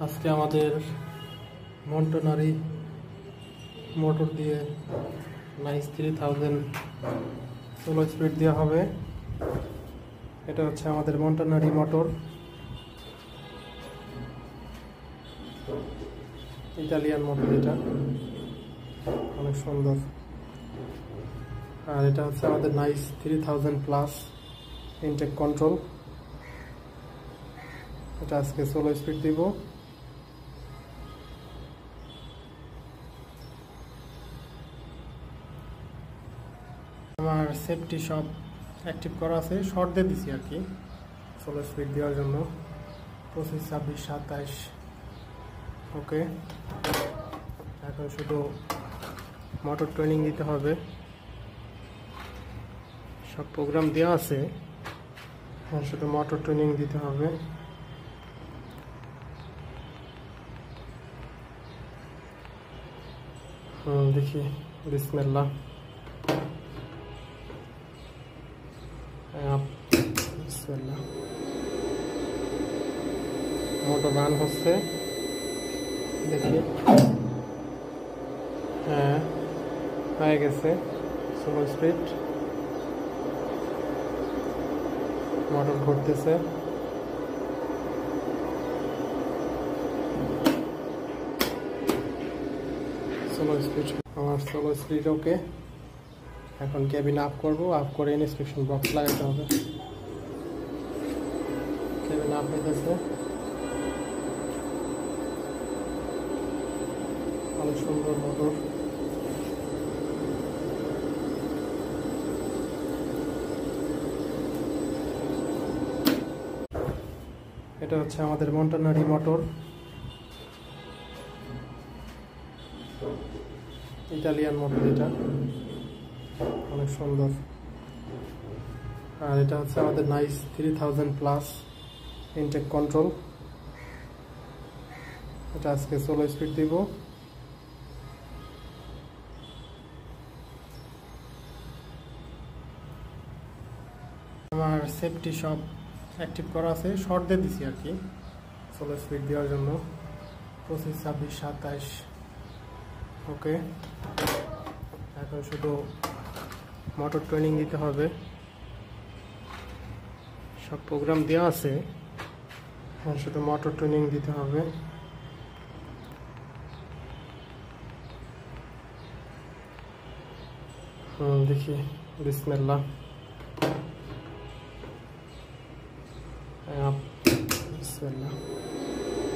আজকে আমাদের মন্টনারি মোটর দিয়ে নাইস 3000 সোলো স্পিড দেওয়া হবে। এটা হচ্ছে আমাদের মন্টনারি মোটর, ইটালিয়ান মোটর। এটা অনেক সুন্দর। আর এটা হচ্ছে আমাদের নাইস 3000 প্লাস ইনটেক কন্ট্রোল। এটা আজকে সোলো স্পিড দিব। আমার সেফটি সব অ্যাক্টিভ করা আছে, শর্ট দিয়ে দিছি আর কি সোলো স্পিড দেওয়ার জন্য। 25, 26, 27 ওকে। এখন শুধু মোটর ট্রেনিং দিতে হবে, সব প্রোগ্রাম দেওয়া আছে, শুধু মোটর ট্রেনিং দিতে হবে। দেখি, বিসমিল্লাহ। মোটর রান হচ্ছে, দেখি। হ্যাঁ, হয়ে গেছে সোলো স্পিড। মোটর ঘুরতেছে। সোলো স্পিড, আমার সোলো স্পিড ওকে। এখন কেবিন আপ করবো, আপ করে ইন্সপেকশন বক্স লাগাতে হবে। কেবিন আপ হইতেছে, অনেক সুন্দর মোটর। এটা হচ্ছে আমাদের মন্টনারি মোটর, ইটালিয়ান মোটর। এটা অনেক সুন্দর। আর এটা হচ্ছে আমাদের নাইস 3000 প্লাস ইনটেক কন্ট্রোল। এটা আজকে সোলো স্পিড দিব। আমার সেফটি সব অ্যাক্টিভ করা আছে, শর্ট দিয়ে দিছি আর কি সোলো স্পিড দেওয়ার জন্য। 25, 26, 27 ওকে। এখন শুধু মোটর ট্রেনিং দিতে হবে, সব প্রোগ্রাম দেওয়া আছে, শুধু মোটর ট্রেনিং দিতে হবে। দেখি, বিসমিল্লাহ।